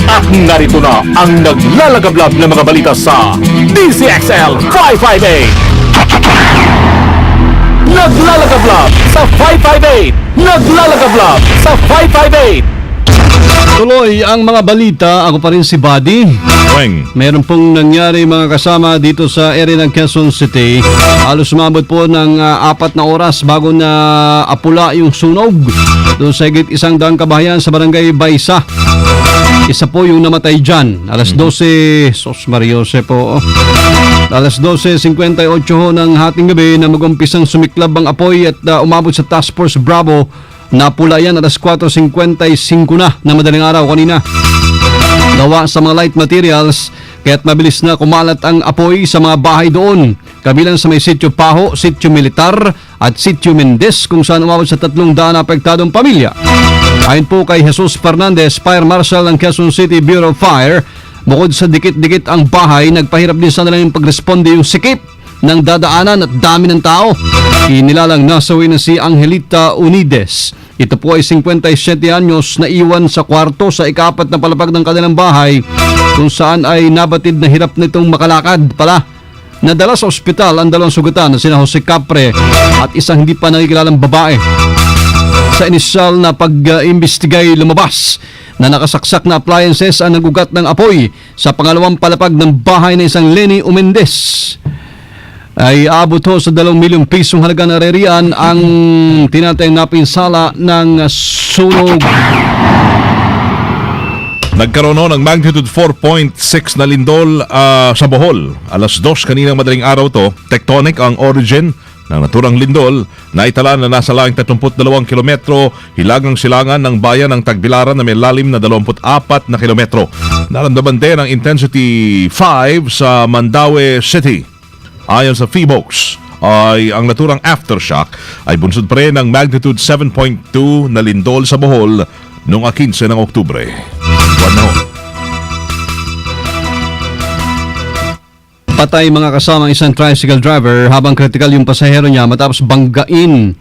At narito na ang naglalagablab na mga balita sa DZXL 558. Naglalagablab sa 558. Naglalagablab sa 558. Tuloy ang mga balita. Ako pa rin si Buddy. Weng. Meron pong nangyari mga kasama dito sa area ng Quezon City. Halos sumabot po ng 4 na oras bago na apula yung sunog doon sa higit 100 kabahayan sa barangay Baysa. Isa po yung namatay dyan. Alas 12, Sos Mariose po. Alas 12:58 ho ng hating gabi na mag-umpisang sumiklab ang apoy at umabot sa Task Force Bravo. Napula yan alas 4:55 na madaling araw kanina. Gawa sa mga light materials, kaya't mabilis na kumalat ang apoy sa mga bahay doon. Kabilang sa may Sitio Paho, Sitio Militar at Sitio Mendez kung saan umabot sa 300 na apektadong pamilya. Ayon po kay Jesus Fernandez, Fire Marshal ng Quezon City Bureau of Fire, bukod sa dikit-dikit ang bahay, nagpahirap din sa nilang pagresponde yung sikip ng dadaanan at dami ng tao. Inilalang nasawi na si Angelita Unides. Ito po ay 57 anyos na iwan sa kwarto sa ika-4 na palapag ng kanilang bahay kung saan ay nabatid na hirap nitong makalakad pala. Nadala sa ospital ang 2 sugatan na sina Jose Capre at isang hindi pa nakikilalang babae. Sa inisyal na pag-imbestigay lumabas na nakasaksak na appliances ang nagugat ng apoy sa pangalawang palapag ng bahay na isang Lenny Umendez. Ay abot ho sa 2 milyong pisong halaga na rerian ang tinatayang napinsala ng sunog. Nagkaroon ng magnitude 4.6 na lindol sa Bohol. Alas 2 kaninang madaling araw to. Tectonic ang origin ng naturang lindol na itala na nasa laing 32 kilometro hilagang silangan ng bayan ng Tagbilaran na may lalim na 24 na kilometro. Naramdaman din ang intensity 5 sa Mandaue City. Ayon sa PHIVOLTS, ay ang naturang aftershock ay bunsod pa rin ng magnitude 7.2 na lindol sa Bohol noong 15 ng Oktubre. Buwan na ho. Patay mga kasama isang tricycle driver habang kritikal yung pasahero niya matapos banggain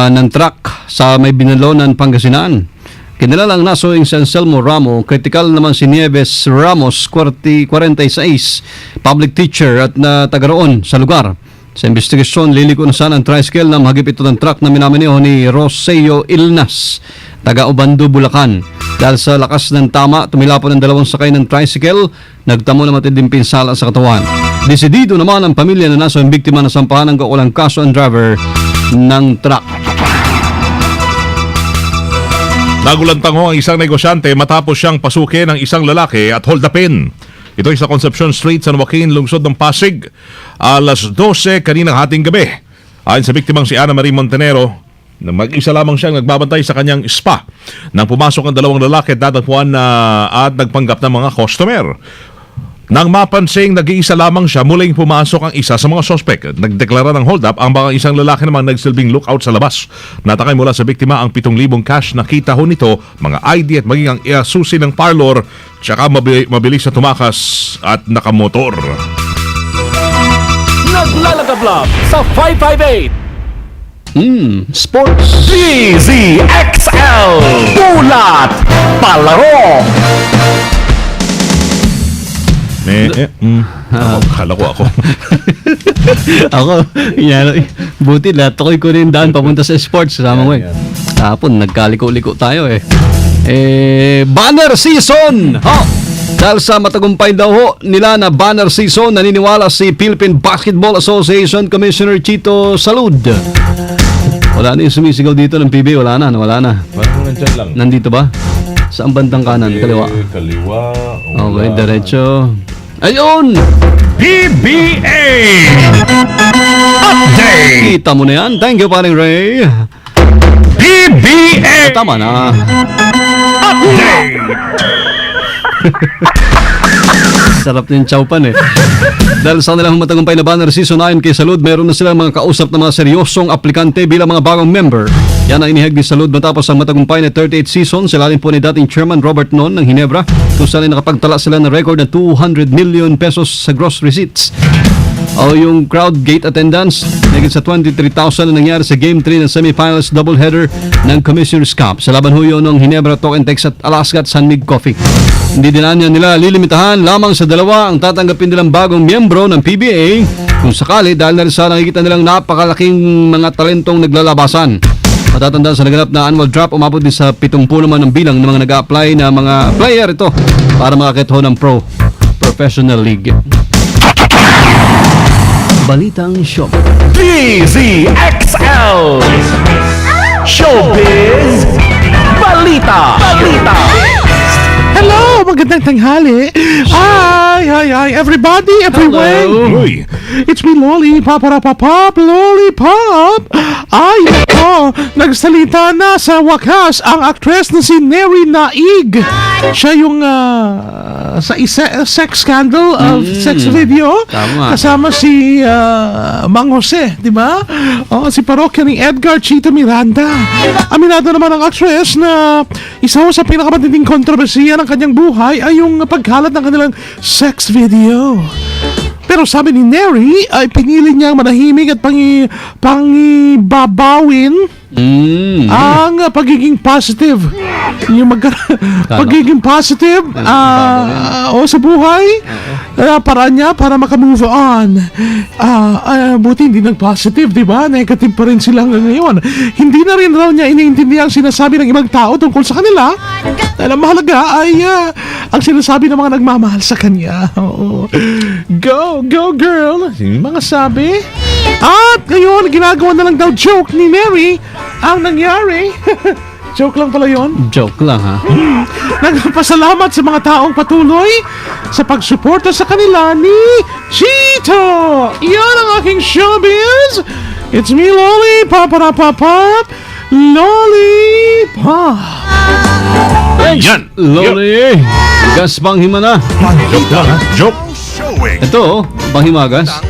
ng truck sa may Binalonan, Pangasinan. Kinilalang naso yung si Anselmo Ramo, kritikal naman si Nieves Ramos, 46, public teacher at na taga roon sa lugar. Sa investigasyon, liliko na sana ang tricycle na mahagip ito ng truck na minamaneho ni Roseo Ilnas, taga Obando, Bulacan. Dahil sa lakas ng tama, tumilapon ang 2 sakay ng tricycle, nagtamo na matinding pinsala sa katawan. Desidido naman ang pamilya na naso ang biktima na sampahan ng kaukulang kaso ang driver ng truck. Nagulantang ho ang isang negosyante matapos siyang pasukin ng isang lalaki at hold upin. Ito ay sa Concepcion Street, San Joaquin, lungsod ng Pasig. Alas 12 kaninang hating gabi. Ayon sa biktimang si Ana Marie Montenero, na mag-isa lamang siyang nagbabantay sa kanyang spa nang pumasok ang 2 lalaki at datagpuan at nagpanggap ng mga customer. Nang mapansing nag-iisa lamang siya, muling pumasok ang isa sa mga sospek. Nagdeklara ng hold up ang mga isang lalaki naman nagsilbing lookout sa labas. Natakay mula sa biktima ang 7,000 cash. Nakita ho nito, mga ID at maging ang susi ng parlor, tsaka mabilis na tumakas at nakamotor. Naglalagablab sa 558. Sports. DZXL. Bulat. Palaro. Kala ko ako. Ako, buti lahat ako'y ko rin daan papunta sa sports. Kasama mo Tapon, nagkaliko-liko tayo banner season! Dahil sa matagumpay daw ho nila na banner season, naniniwala si Philippine Basketball Association Commissioner Chito Salud. Wala na yung sumisigaw dito ng PB, wala na. Parang nandyan lang. Nandito ba? Saan bandang kanan? Kaliwa. Kaliwa. Okay, diretso. Ayun! PBA Update. Kita mo na yan. Thank you, paring Ray. PBA Tama na. Update. Sarap ng chowpan Dahil sa kanilang matagumpay na banner season 9 kay Salud, meron na silang mga kausap na mga seryosong aplikante bilang mga bagong member. Yan ang inihag ni Salud matapos ang matagumpay na 38 season. Sila rin po ni dating Chairman Robert Non ng Ginebra, kung saan ay nakapagtala sila ng record na 200 million pesos sa gross receipts. O yung crowd gate attendance, Higit sa 23,000 na nangyari sa Game 3 ng semifinals doubleheader ng Commissioner's Cup sa laban huyo ng Ginebra, Token, Texas, Alaska at San Mig Coffee. Hindi din nila lilimitahan lamang sa dalawa ang tatanggapin nilang bagong miyembro ng PBA kung sakali dahil na rin sa nakikita nilang napakalaking mga talentong naglalabasan. Matatandaan sa naganap na annual draft, umabot din sa 70 naman ang bilang ng mga nag-a-apply na mga player ito para makakita ng Professional League. Balitang Shop. DZXL Showbiz Balita. Hello, magandang tanghali. Hi, everybody, everywhere. Hello. Uy, It's me, Lollipop, Lollipop. Ay, ako, nagsalita na sa wakas ang actress na si Neri Naig. Siya yung sa sex scandal of sex video. Tama. Kasama si Mang Jose, di ba? Si parokya ni Edgar Chito Miranda. Aminado naman ang actress na isa sa pinakamatinding kontrobersiya ng kanyang buhay ay yung pagkalat ng kanilang sex video. Pero sabi ni Neri ay pinili niyang manahimik at pangibabawin ang pagiging positive. Yung pagiging positive sa buhay. Paraan niya para makamove on. Buti hindi nag-positive, di ba? Negative pa rin sila ngayon. Hindi na rin raw niya iniintindihan ang sinasabi ng ibang tao tungkol sa kanila. Dahil ang mahalaga ay ang sinasabi ng mga nagmamahal sa kanya. Go girl! Yung mga sabi. At ngayon, ginagawa na lang daw joke ni Mary ang nangyari. Joke lang pala yun. Joke lang, ha? Nagpasalamat sa mga taong patuloy sa pagsuporta sa kanila ni Chito. Yan ang aking showbiz. It's me, Lollipop, Lollipop. yan. Loli! Gas panghimana. Joke lang, ha? Joke. Ito, panghimagas.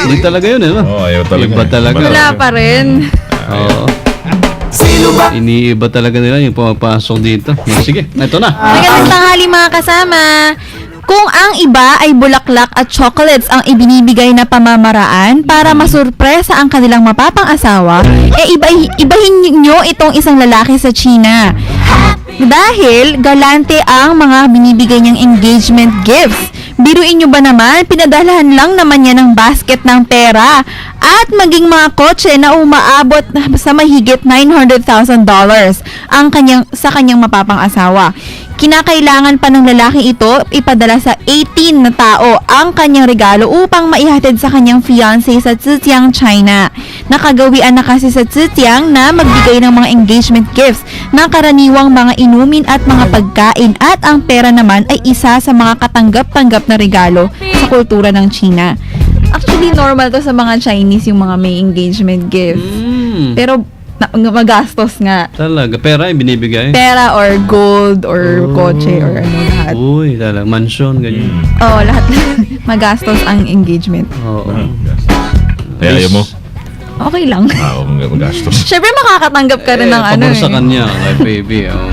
Hindi talaga yun, eh. No? Ayaw talaga. Iba talaga. Wala pa rin. Oo. Iniiba talaga nila yung pumapasok dito. Sige, ito na. Magandang tanghali mga kasama. Kung ang iba ay bulaklak at chocolates ang ibinibigay na pamamaraan para masurpresa ang kanilang mapapang-asawa, ibahin nyo itong isang lalaki sa China. Dahil galante ang mga binibigay niyang engagement gifts. Biruin nyo ba naman, pinadalahan lang naman niya ng basket ng pera at maging mga kotse na umaabot sa mahigit $900,000 sa kanyang mapapang-asawa. Kinakailangan pa ng lalaki ito ipadala sa 18 na tao ang kanyang regalo upang maihatid sa kanyang fiancé sa Zhejiang, China. Nakagawian na kasi sa Zhejiang na magbigay ng mga engagement gifts ng karaniwang mga inumin at mga pagkain at ang pera naman ay isa sa mga katanggap-tanggap na regalo sa kultura ng China. Actually, normal to sa mga Chinese yung mga may engagement gift. Pero magastos nga. Talaga, pera yung binibigay. Pera or gold or kotse or ano lahat. Uy, talaga, mansion, ganyan. Oo, lahat. Magastos ang engagement. Oo. Kaya ayaw mo? Okay lang. Magastos. Syempre makakatanggap ka rin ng ano pabor sa eh. kanya, kay baby. Oh.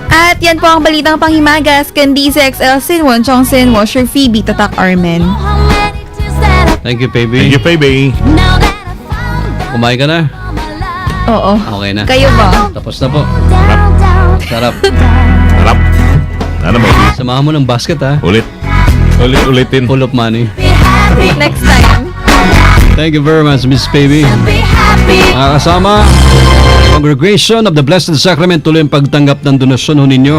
At yan po ang balitang panghimagas. Candice XL Sinwon, Chong Sinwo, Sir Phoebe, Tatak Armen. Thank you, baby. Thank you, baby. Kumain ka na? Oo. Okay na. Kayo ba? Tapos na po. Sarap. Harap. Ano ba? Samahan mo ng basket, ha? Ulitin. Full of money. Next time. Thank you very much, Miss Baby. Mga kasama, Congregation of the Blessed Sacrament, tuloy ang pagtanggap ng donasyon ho ninyo.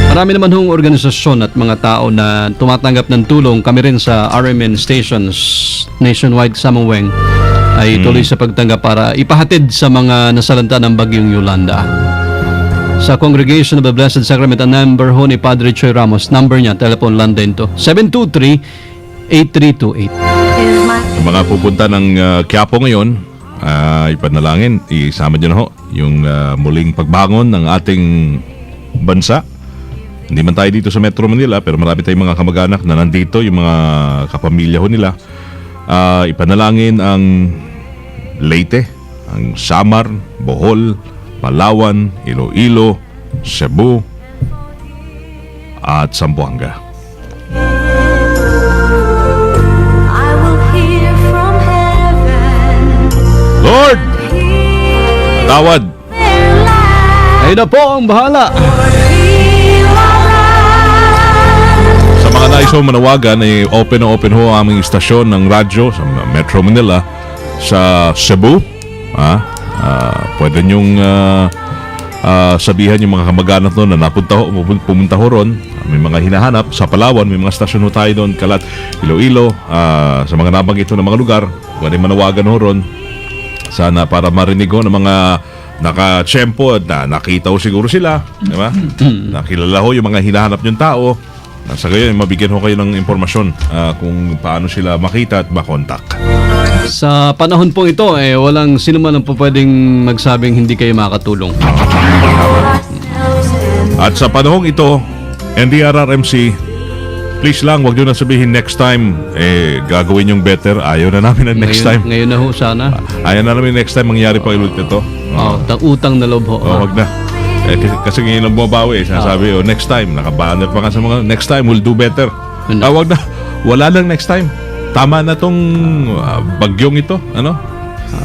Marami naman hong organisasyon at mga tao na tumatanggap ng tulong. Kami rin sa RMN stations nationwide sa Samaweng ay tuloy sa pagtanggap para ipahatid sa mga nasalanta ng bagyong Yolanda. Sa Congregation of the Blessed Sacrament, ang number ho ni Padre Choy Ramos, number niya, telephone landline to, 723-8328. Sa mga pupunta ng Quiapo ngayon, ipanalangin, isama nyo na ho yung muling pagbangon ng ating bansa. Hindi man tayo dito sa Metro Manila, pero marami tayong mga kamag-anak na nandito, yung mga kapamilya ho nila. Ipanalangin ang Leyte, ang Samar, Bohol, Palawan, Iloilo, Cebu, at Zamboanga. Lord! Tawad! Ay na po ang bahala. Sa mga nais ho manawagan, open na open ho ang aming istasyon ng radyo sa Metro Manila sa Cebu. Pwede nyong sabihan yung mga kamag-anak doon na pumunta ho ron. May mga hinahanap sa Palawan, may mga stasyon ho tayo doon, Kalat, Iloilo, sa mga nabanggit ho ng mga lugar. Pwede manawagan ho ron. Sana para marinig ho ng mga naka-tsempo at nakita ho siguro sila, di ba? Nakilala ho yung mga hinahanap yung tao. Sa gayon, mabigyan ho kayo ng impormasyon kung paano sila makita at makontak. Sa panahon po ito, walang sino man ang po pwedeng magsabing hindi kayo makatulong. At sa panahong ito, NDRRMC, please lang, wag nyo na sabihin next time, gagawin yung better. Ayaw na namin ng next time. Ngayon na ho sana. Ayaw na namin next time mangyari pa ulit ito. Utang na loob ho. Wag na. Kasi ngayon ang bumabawi, sinasabi, next time, nakabanner pa ka sa mga, next time, we'll do better. Wag na. Wala lang next time. Tama na tong bagyong ito. Ano?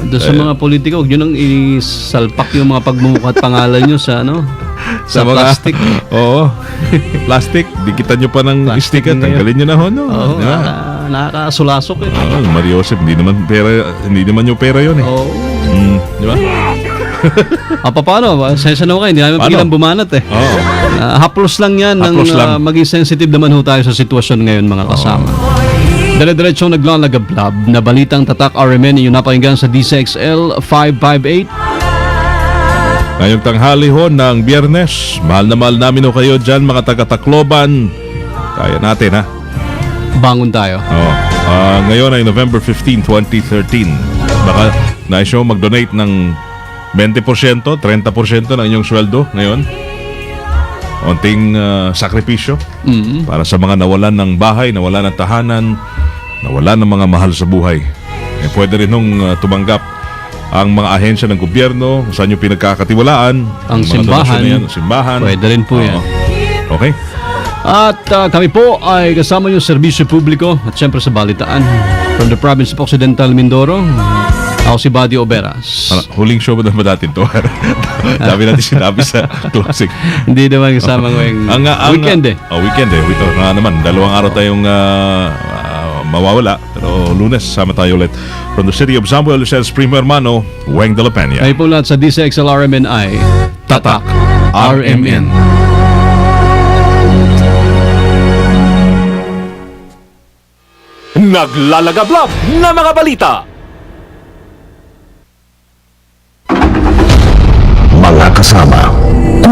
Doon sa mga politiko, huwag nyo nang isalpak yung mga pagmumukha at pangalan nyo sa sa mga- plastic. Oo. Plastic. Dikitan nyo pa ng Plastic sticker. na yun. Tanggalin nyo na ho. No? Oo, Di ba? nakakasulasok eh. Mario Joseph, hindi naman yung pera yun eh. Oo. Di ba? Paano? Sensya na ho kayo, hindi namin Paano? pigilan bumanat eh. Oo. Haplos lang yan Haplos lang. maging sensitive naman ho tayo sa sitwasyon ngayon mga kasama. Dire-diretsong naglalagablab na balitang tatak RMN yung napakinggan sa DCXL 558. Ngayong tanghali ho ng Biyernes, mahal na mahal namin ho kayo dyan mga taga-Tacloban. Kaya natin ha. Bangon tayo. Ngayon ay November 15, 2013. Baka nais nyo mag-donate ng 20%, 30% ng inyong sweldo ngayon. Onting sakripisyo para sa mga nawalan ng bahay, nawalan ng tahanan, nawalan ng mga mahal sa buhay. Pwede rin nung tumanggap ang mga ahensya ng gobyerno, kung saan yung pinagkakatiwalaan, Ang mga simbahan. donasyon na yan, simbahan. Pwede rin po yan. Okay? At kami po ay kasama yung serbisyo publiko at syempre sa balitaan. From the province of Occidental Mindoro, ako si Buddy Oberas. Huling show ba naman natin to? Dami natin sinabi sa closing. Hindi naman kasama ngayong weekend eh. Weekend eh. Ito nga naman. 2 araw tayong mawawala. Pero Lunes, sama tayo ulit. From the city of Samuel Lucelles, Primo Hermano, Weng de la Peña. Kayo po lahat sa DCXL RMN ay Tatak RMN. Naglalagablab na mga balita. Mga kasama,